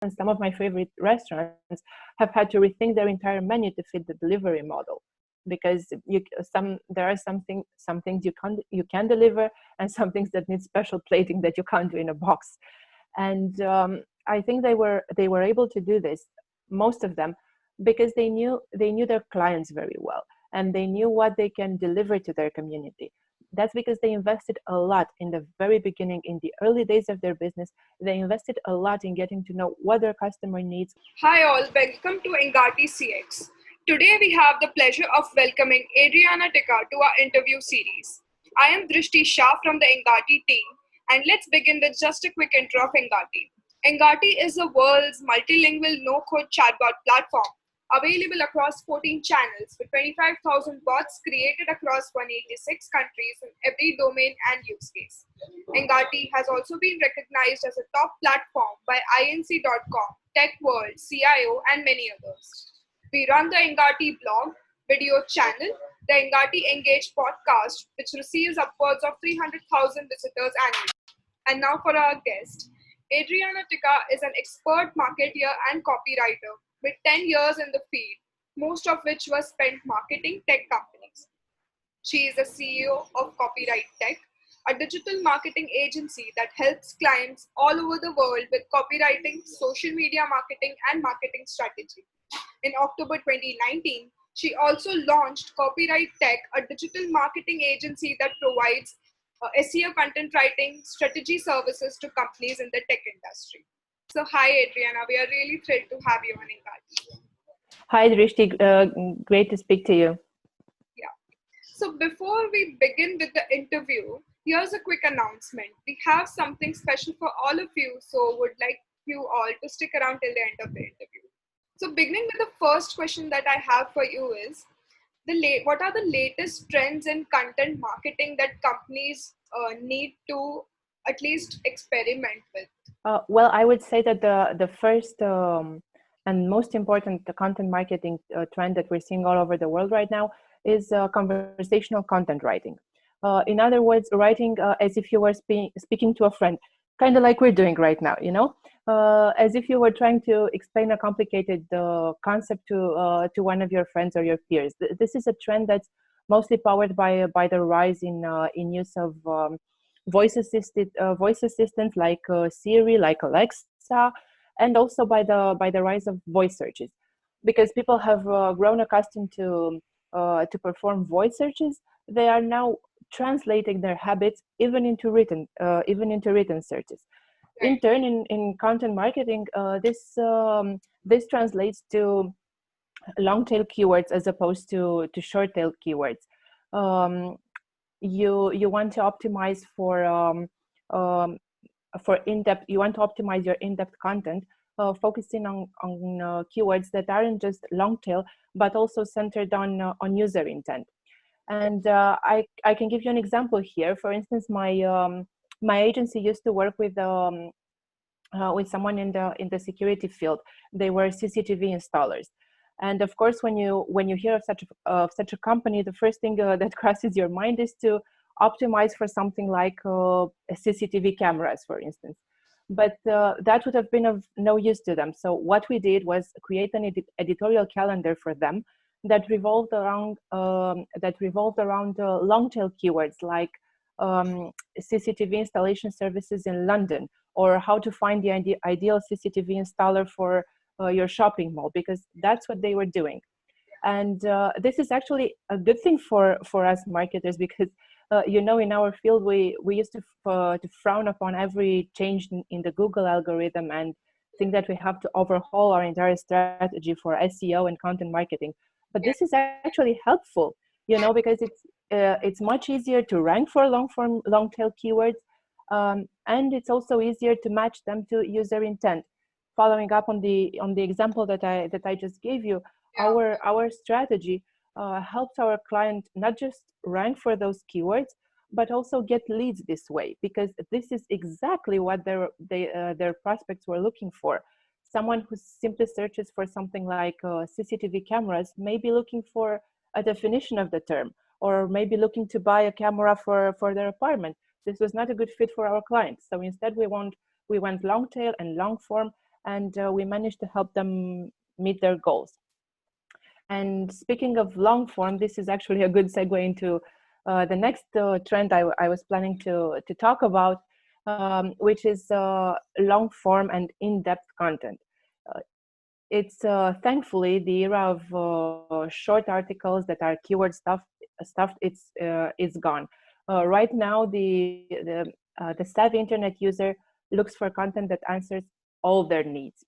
some of my favorite restaurants have had to rethink their entire menu to fit the delivery model, because there are some things you can deliver, and some things that need special plating that you can't do in a box. And I think they were able to do this, most of them, because they knew their clients very well, and they knew what they can deliver to their community. That's because they invested a lot in the very beginning, in the early days of their business. They invested a lot in getting to know what their customer needs. Hi all, welcome to Engati CX. Today we have the pleasure of welcoming Adriana Tica to our interview series. I am Drishti Shah from the Engati team, and let's begin with just a quick intro of Engati. Engati is the world's multilingual no-code chatbot platform, available across 14 channels with 25,000 bots created across 186 countries in every domain and use case. Engati has also been recognized as a top platform by inc.com, Tech World, CIO, and many others. We run the Engati blog, video channel, the Engati Engage podcast, which receives upwards of 300,000 visitors annually. And now for our guest. Adriana Tica is an expert marketer and copywriter with 10 years in the field, most of which was spent marketing tech companies. She is the CEO of Copywritech, a digital marketing agency that helps clients all over the world with copywriting, social media marketing, and marketing strategy. In October 2019, she also launched Copywritech, a digital marketing agency that provides SEO content writing strategy services to companies in the tech industry. So hi Adriana, we are really thrilled to have you on Engati. Hi Drishti, great to speak to you. Yeah. So before we begin with the interview, here's a quick announcement. We have something special for all of you, so would like you all to stick around till the end of the interview. So beginning with the first question that I have for you is, what are the latest trends in content marketing that companies need to at least experiment with? Well, I would say that the first and most important content marketing trend that we're seeing all over the world right now is conversational content writing. In other words, writing as if you were speaking to a friend, kind of like we're doing right now, as if you were trying to explain a complicated concept to one of your friends or your peers. This is a trend that's mostly powered by the rise in use of voice assistants like Siri, like Alexa, and also by the rise of voice searches, because people have grown accustomed to perform voice searches. They are now translating their habits even into written searches. In turn, in content marketing, this translates to long tail keywords as opposed to short tail keywords. You want to optimize for in-depth. You want to optimize your in-depth content, focusing on keywords that aren't just long tail, but also centered on user intent. And I can give you an example here. For instance, my agency used to work with someone in the security field. They were CCTV installers, and of course, when you hear of such a company, the first thing that crosses your mind is to optimize for something like CCTV cameras, for instance. But that would have been of no use to them. So what we did was create an editorial calendar for them that revolved around long tail keywords like CCTV installation services in London, or how to find the ideal CCTV installer for your shopping mall, because that's what they were doing. And this is actually a good thing for us marketers, because in our field we used to frown upon every change in the Google algorithm and think that we have to overhaul our entire strategy for SEO and content marketing. But this is actually helpful, because it's much easier to rank for long tail keywords, and it's also easier to match them to user intent. Following up on the example that I just gave you, our strategy helps our client not just rank for those keywords, but also get leads this way, because this is exactly what their prospects were looking for. Someone who simply searches for something like CCTV cameras may be looking for a definition of the term, or maybe looking to buy a camera for their apartment. This was not a good fit for our clients. So instead we went long tail and long form, and we managed to help them meet their goals. And speaking of long form, this is actually a good segue into the next trend I was planning to talk about, which is long form and in-depth content. It's thankfully the era of short articles that are keyword stuffed. It's gone. Right now, the savvy internet user looks for content that answers all their needs.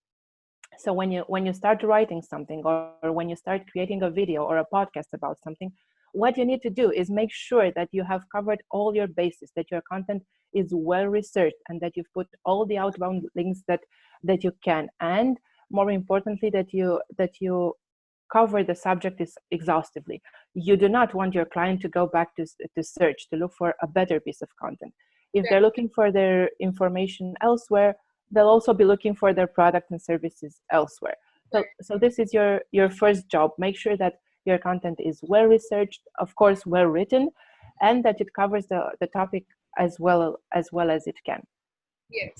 So when you start writing something, or when you start creating a video or a podcast about something, what you need to do is make sure that you have covered all your bases, that your content is well researched, and that you've put all the outbound links that you can, and more importantly, that you cover the subject is exhaustively. You do not want your client to go back to search to look for a better piece of content. If they're looking for their information elsewhere, they'll also be looking for their product and services elsewhere. So this is your first job. Make sure that your content is well researched, of course, well written, and that it covers the topic as well as it can. Yes.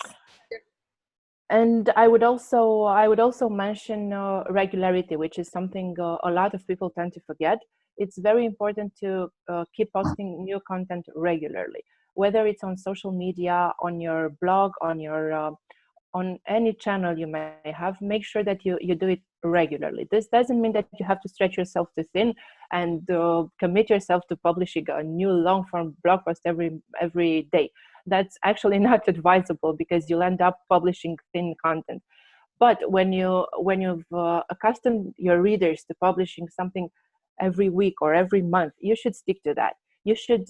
And I would also mention regularity, which is something a lot of people tend to forget. It's very important to keep posting new content regularly, whether it's on social media, on your blog, on any channel you may have. Make sure that you do it regularly. This doesn't mean that you have to stretch yourself too thin and commit yourself to publishing a new long form blog post every day. That's actually not advisable, because you'll end up publishing thin content. But when you've accustomed your readers to publishing something every week or every month, you should stick to that. You should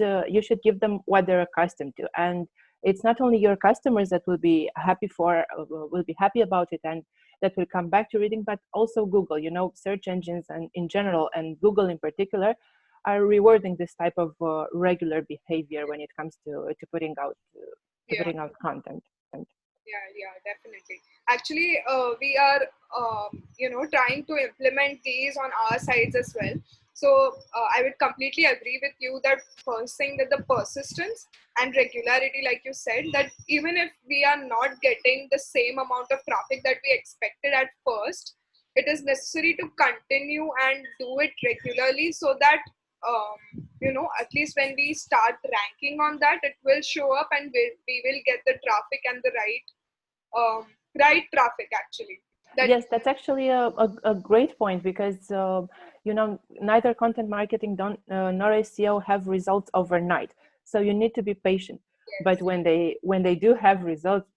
give them what they're accustomed to, and it's not only your customers that will be happy about it and that will come back to reading, but also Google. Search engines and in general, and Google in particular, are rewarding this type of regular behavior when it comes to putting out content. Yeah, definitely. Actually, we are, trying to implement these on our sides as well. So I would completely agree with you that first thing, that the persistence and regularity, like you said, that even if we are not getting the same amount of traffic that we expected at first, it is necessary to continue and do it regularly, so that at least when we start ranking on that, it will show up, and we will get the traffic and the right traffic actually. Yes, that's actually a great point, because neither content marketing nor SEO have results overnight. So you need to be patient. Yes. But when they do have results,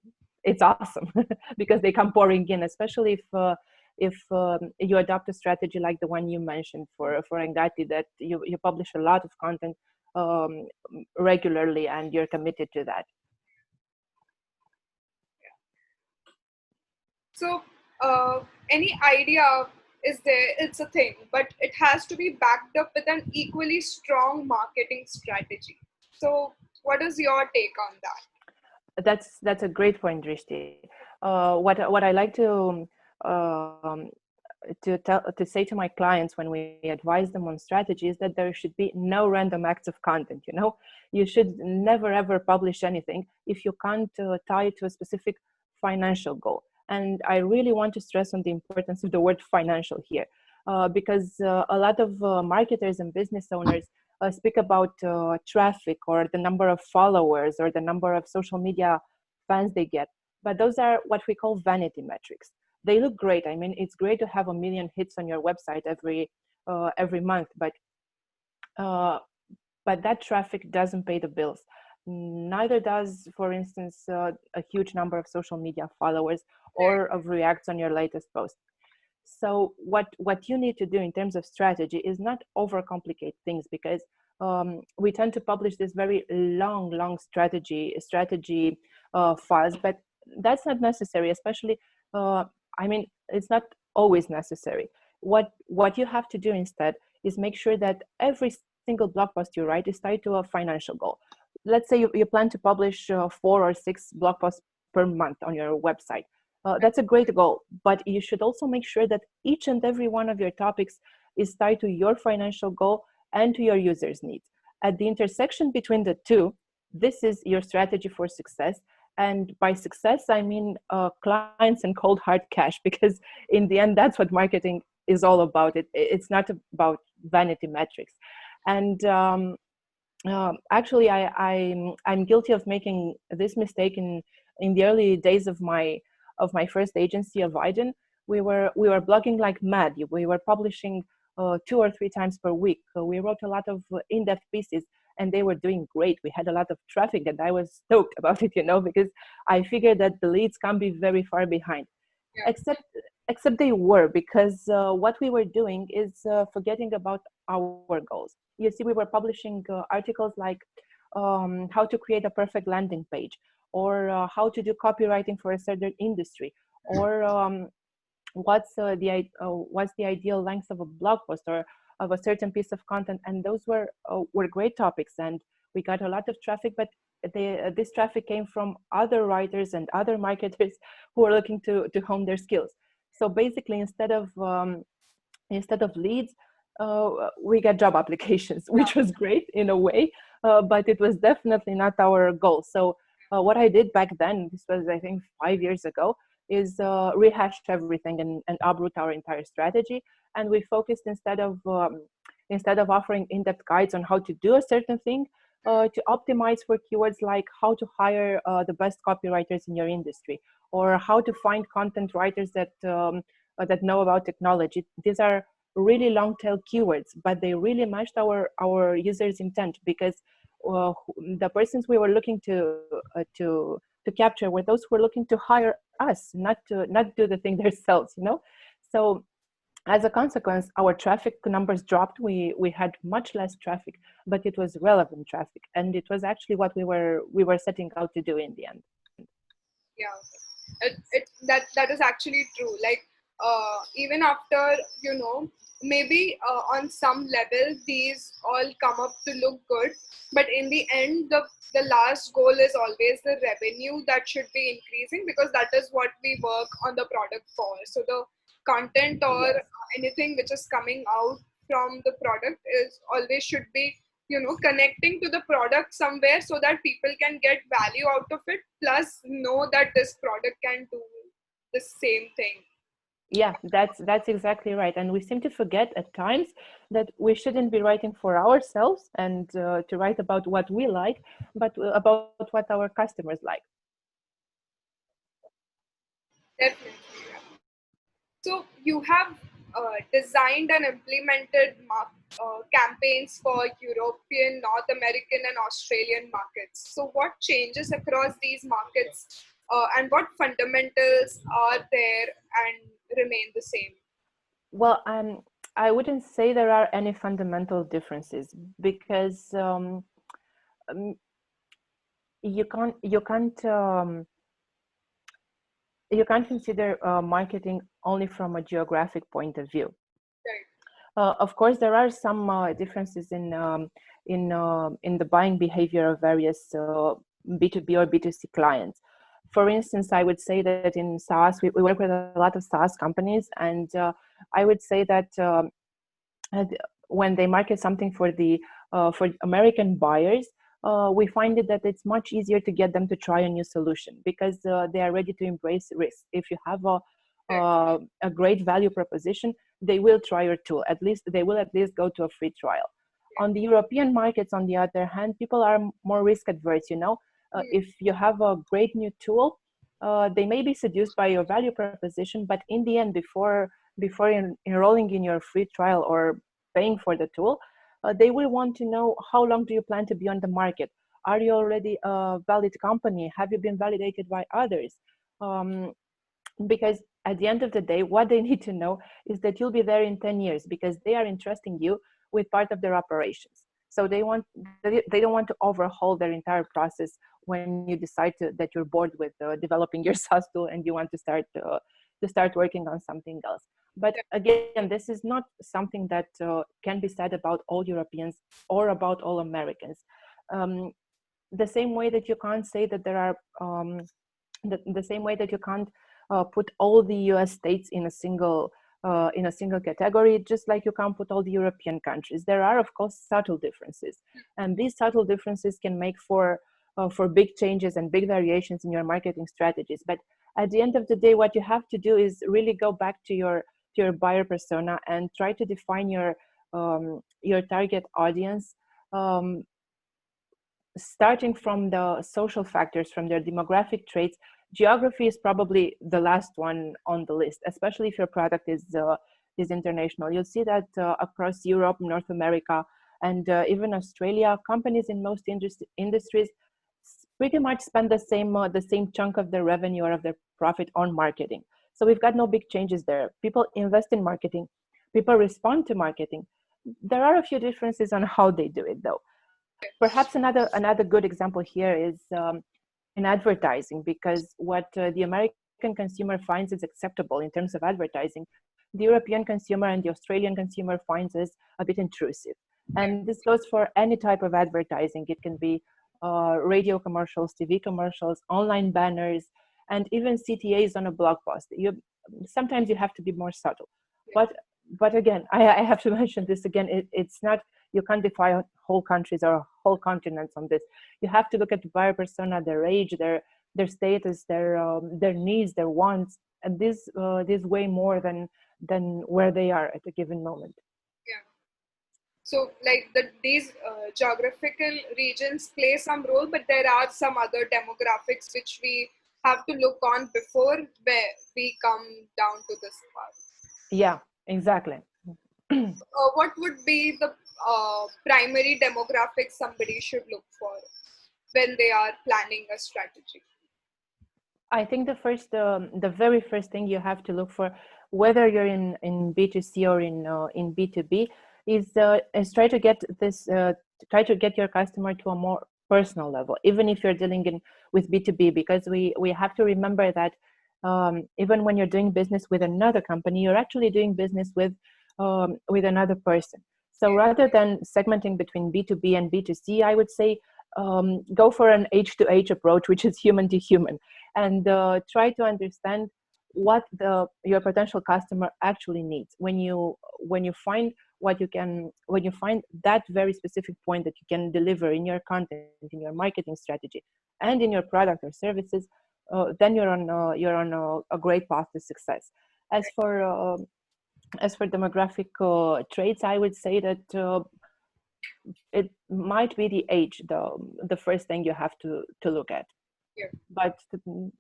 it's awesome because they come pouring in, especially if you adopt a strategy like the one you mentioned for Engati, that you publish a lot of content regularly, and you're committed to that. So any idea is there, it's a thing, but it has to be backed up with an equally strong marketing strategy. So what is your take on that? That's a great point, Drishti. What I like to say to my clients when we advise them on strategy is that there should be no random acts of content. You should never ever publish anything if you can't tie it to a specific financial goal. And I really want to stress on the importance of the word financial here, because a lot of marketers and business owners speak about traffic, or the number of followers, or the number of social media fans they get. But those are what we call vanity metrics. They look great. I mean, it's great to have 1 million hits on your website every month, but that traffic doesn't pay the bills. Neither does, for instance, a huge number of social media followers or of reacts on your latest post. So what you need to do in terms of strategy is not overcomplicate things, because we tend to publish this very long strategy files, but that's not necessary. Especially, it's not always necessary. What you have to do instead is make sure that every single blog post you write is tied to a financial goal. Let's say you plan to publish 4 or 6 blog posts per month on your website. That's a great goal, but you should also make sure that each and every one of your topics is tied to your financial goal and to your users' needs. At the intersection between the two, this is your strategy for success, And by success, I mean clients and cold hard cash, because in the end, that's what marketing is all about. It's not about vanity metrics. And actually, I'm guilty of making this mistake in the early days of my first agency of Iden. We were blogging like mad. We were publishing 2 or 3 times per week. We wrote a lot of in-depth pieces, and they were doing great. We had a lot of traffic, and I was stoked about it, because I figured that the leads can't be very far behind. Yeah. Except they were, because what we were doing is forgetting about our goals. You see, we were publishing articles like how to create a perfect landing page, or how to do copywriting for a certain industry, or what's the ideal length of a blog post or of a certain piece of content. And those were great topics, and we got a lot of traffic. But this traffic came from other writers and other marketers who were looking to hone their skills. So basically, instead of leads, we got job applications, which was great in a way, but it was definitely not our goal. So what I did back then, this was I think 5 years ago, is rehash everything and uproot our entire strategy. And we focused, instead of offering in-depth guides on how to do a certain thing, to optimize for keywords like how to hire the best copywriters in your industry, or how to find content writers that know about technology. These are really long tail keywords, but they really matched our users' intent, because the persons we were looking to capture were those who were looking to hire us, not do the thing themselves. So as a consequence, our traffic numbers dropped. We had much less traffic, but it was relevant traffic, and it was actually what we were setting out to do in the end. Yeah, that is actually true. Like even after, maybe on some level these all come up to look good, but in the end the last goal is always the revenue that should be increasing, because that is what we work on the product for. So the content or Yes. anything which is coming out from the product is always should be, connecting to the product somewhere, so that people can get value out of it, plus know that this product can do the same thing. Yeah, that's exactly right. And we seem to forget at times that we shouldn't be writing for ourselves and to write about what we like, but about what our customers like. Definitely. Yeah. So you have designed and implemented campaigns for European, North American, and Australian markets. So what changes across these markets, and what fundamentals are there and remain the same? Well, I wouldn't say there are any fundamental differences, because um, you can't consider marketing only from a geographic point of view. Right. Of course, there are some differences in the buying behavior of various B2B or B2C clients. For instance, I would say that in SaaS, we work with a lot of SaaS companies, and I would say that when they market something for American buyers, we find it that it's much easier to get them to try a new solution, because they are ready to embrace risk. If you have a great value proposition, they will try your tool. They will at least go to a free trial. On the European markets, on the other hand, people are more risk adverse. If you have a great new tool, they may be seduced by your value proposition, but in the end, before enrolling in your free trial or paying for the tool, they will want to know, how long do you plan to be on the market? Are you already a valid company? Have you been validated by others? Um, because at the end of the day, what they need to know is that you'll be there in 10 years, because they are entrusting you with part of their operations. So they don't want to overhaul their entire process when you decide that you're bored with developing your SaaS tool and you want to start working on something else. But again, this is not something that can be said about all Europeans or about all Americans. Um, the same way that you can't say that there are the same way that you can't put all the US states in a single category, just like you can't put all the European countries. There are, of course, subtle differences, and these subtle differences can make for for big changes and big variations in your marketing strategies. But at the end of the day, what you have to do is really go back to your buyer persona and try to define your target audience, um, starting from the social factors, from their demographic traits. Geography is probably the last one on the list, especially if your product is international. You'll see that across Europe, North America, and even Australia, companies in most industries pretty much spend the same chunk of their revenue or of their profit on marketing. So we've got no big changes there. People invest in marketing. People respond to marketing. There are a few differences on how they do it, though. Perhaps another good example here is in advertising, because what the American consumer finds is acceptable in terms of advertising, the European consumer and the Australian consumer finds is a bit intrusive. And this goes for any type of advertising. It can be radio commercials, TV commercials, online banners, and even CTAs on a blog post. Sometimes you have to be more subtle. But again, I have to mention this again. It's not, you can't define whole countries or whole continents on this. You have to look at the buyer persona, their age, their status, their needs, their wants, and this way more than where they are at a given moment. Yeah. So like these geographical regions play some role, but there are some other demographics which we have to look on before we come down to this part. Yeah, exactly. What would be the primary demographics somebody should look for when they are planning a strategy? I think the very first thing you have to look for, whether you're in B2C or in B2B, is try to get your customer to a more personal level, even if you're dealing with B2B, because we have to remember that even when you're doing business with another company, you're actually doing business with another person. So rather than segmenting between B2B and B2C, I would say go for an H2H approach, which is human to human, and try to understand what your potential customer actually needs. When you find that very specific point that you can deliver in your content, in your marketing strategy, and in your product or services, then you're on a great path to success. As for demographic traits, I would say that it might be the age, the first thing you have to look at. Yeah. But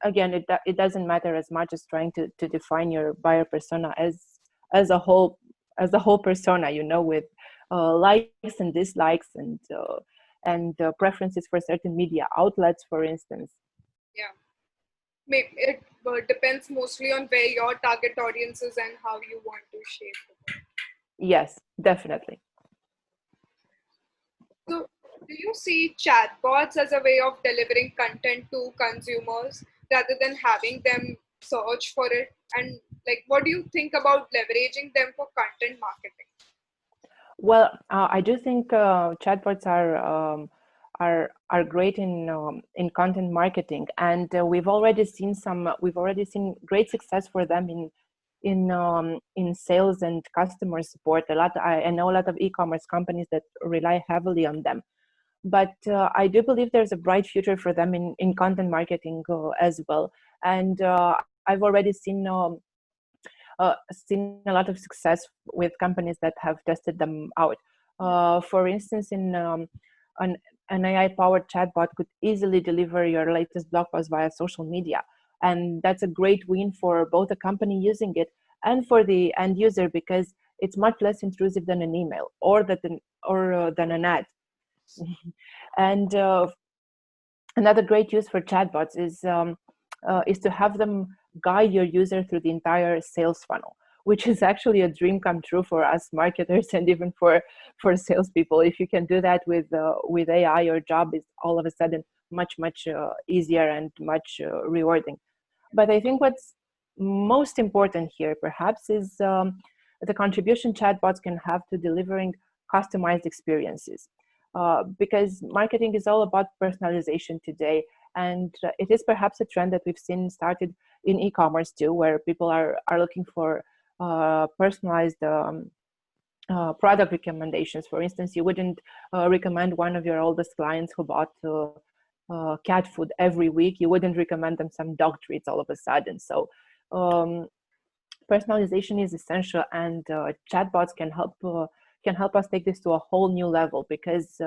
again, it doesn't matter as much as trying to define your buyer persona as a whole persona, with likes and dislikes and preferences for certain media outlets, for instance. Yeah. Maybe it depends mostly on where your target audience is and how you want to shape it. Yes, definitely. So, do you see chatbots as a way of delivering content to consumers rather than having them search for it? And like, what do you think about leveraging them for content marketing? Well, I do think chatbots are great in content marketing, and we've already seen great success for them in sales and customer support. I know a lot of e-commerce companies that rely heavily on them, but I do believe there's a bright future for them in content marketing as well. And I've already seen a lot of success with companies that have tested them out. For instance, an AI-powered chatbot could easily deliver your latest blog post via social media, and that's a great win for both the company using it and for the end user, because it's much less intrusive than an email or than an ad. And another great use for chatbots is to have them guide your user through the entire sales funnel, which is actually a dream come true for us marketers and even for salespeople. If you can do that with AI, your job is all of a sudden much easier and much rewarding. But I think what's most important here, perhaps, is the contribution chatbots can have to delivering customized experiences. Because marketing is all about personalization today, and it is perhaps a trend that we've seen started in e-commerce too, where people are looking for personalized product recommendations. For instance, you wouldn't recommend one of your oldest clients who bought cat food every week, you wouldn't recommend them some dog treats all of a sudden. So personalization is essential, and chatbots can help us take this to a whole new level, because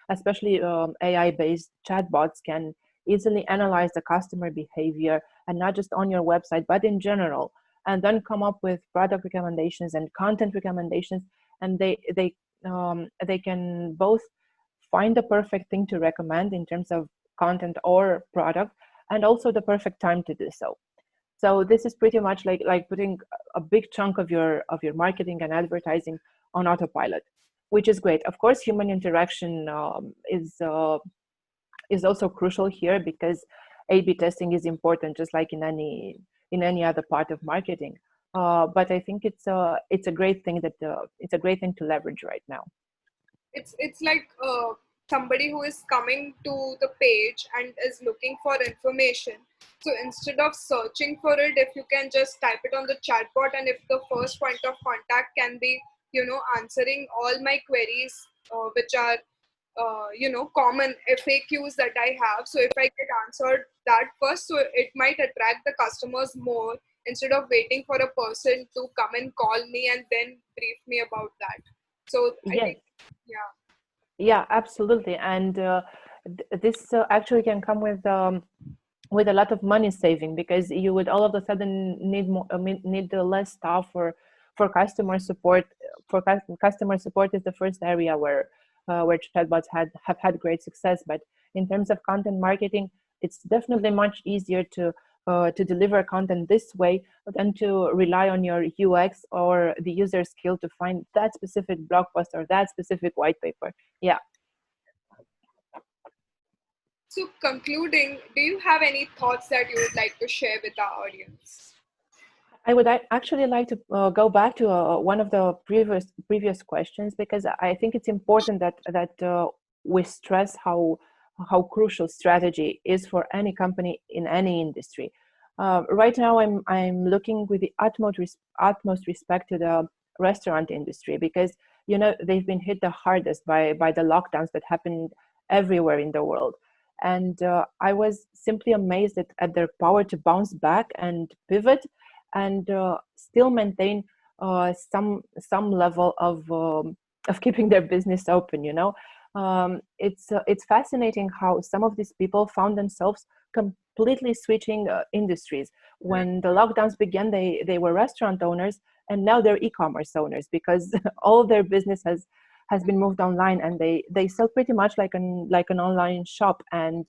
especially AI-based chatbots can easily analyze the customer behavior, and not just on your website but in general, and then come up with product recommendations and content recommendations. And they can both find the perfect thing to recommend in terms of content or product, and also the perfect time to do so. So this is pretty much like putting a big chunk of your marketing and advertising on autopilot, which is great. Of course, human interaction is also crucial here, because A/B testing is important, just like in any other part of marketing. But I think it's a great thing to leverage right now. It's like somebody who is coming to the page and is looking for information. So instead of searching for it, if you can just type it on the chatbot, and if the first point of contact can be, answering all my queries, which are common FAQs that I have. So if I get answered that first, so it might attract the customers more, instead of waiting for a person to come and call me and then brief me about that. So I Yes. think, yeah. Yeah, absolutely. And this actually can come with a lot of money saving, because you would all of a sudden need more, need less staff for customer support. Customer support is the first area where chatbots have had great success. But in terms of content marketing, it's definitely much easier to deliver content this way than to rely on your UX or the user skill to find that specific blog post or that specific white paper. Yeah. So concluding, do you have any thoughts that you would like to share with our audience? I would actually like to go back to one of the previous questions, because I think it's important that we stress how crucial strategy is for any company in any industry. Right now, I'm looking with the utmost respect to the restaurant industry, because they've been hit the hardest by the lockdowns that happened everywhere in the world. And I was simply amazed at their power to bounce back and pivot, and still maintain some level of keeping their business open. It's fascinating how some of these people found themselves completely switching industries. When the lockdowns began, they were restaurant owners, and now they're e-commerce owners, because all their business has been moved online, and they sell pretty much like an online shop. And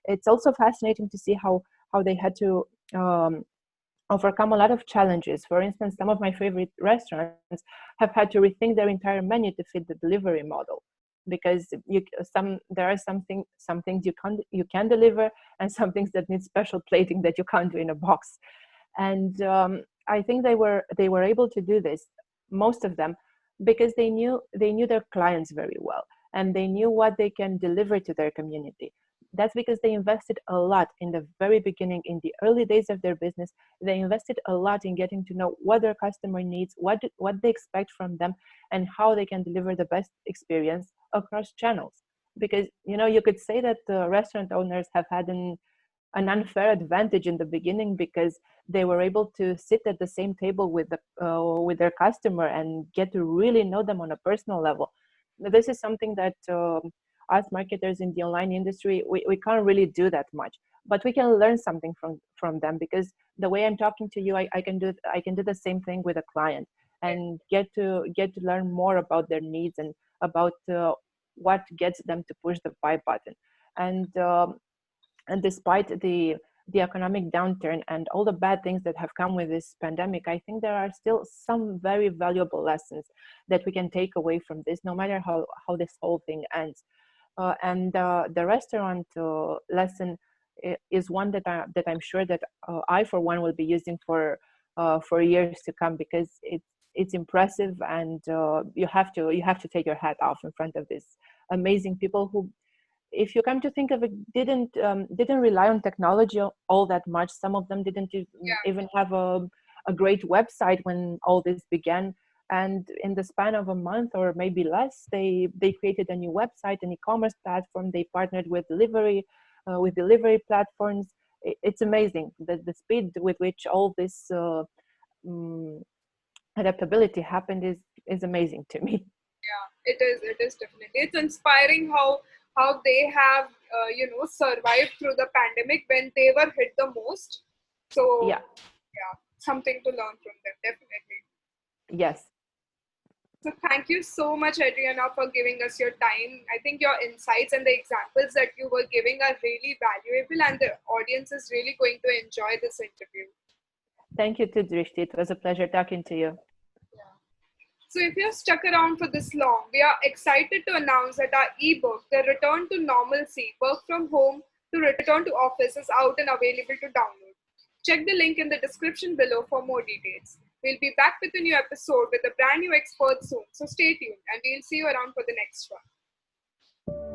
it's also fascinating to see how they had to overcome a lot of challenges. For instance, some of my favorite restaurants have had to rethink their entire menu to fit the delivery model, because there are some things you can deliver, and some things that need special plating that you can't do in a box. And I think they were able to do this, most of them, because they knew their clients very well, and they knew what they can deliver to their community. That's because they invested a lot in the very beginning, in the early days of their business. They invested a lot in getting to know what their customer needs, what they expect from them, and how they can deliver the best experience across channels. Because you could say that the restaurant owners have had an unfair advantage in the beginning, because they were able to sit at the same table with their customer and get to really know them on a personal level. This is something that us marketers in the online industry, we can't really do that much, but we can learn something from them, because the way I'm talking to you, I can do the same thing with a client, and get to learn more about their needs, and about what gets them to push the buy button. And despite the economic downturn and all the bad things that have come with this pandemic, I think there are still some very valuable lessons that we can take away from this, no matter how this whole thing ends. And the restaurant lesson is one that I'm sure that I, for one, will be using for years to come, because it's impressive, and you have to take your hat off in front of these amazing people who, if you come to think of it, didn't rely on technology all that much. Some of them didn't even have a great website when all this began. And in the span of a month or maybe less, they created a new website, an e-commerce platform. They partnered with delivery with delivery platforms. It's amazing the speed with which all this adaptability happened is amazing to me. Yeah, it is. It is definitely. It's inspiring how they have survived through the pandemic when they were hit the most. So Yeah. yeah, something to learn from them definitely. Yes. So thank you so much, Adriana, for giving us your time. I think your insights and the examples that you were giving are really valuable, and the audience is really going to enjoy this interview. Thank you too, Drishti. It was a pleasure talking to you. Yeah. So if you're stuck around for this long, we are excited to announce that our ebook, The Return to Normalcy, Work from Home to Return to Office, is out and available to download. Check the link in the description below for more details. We'll be back with a new episode with a brand new expert soon, so stay tuned and we'll see you around for the next one.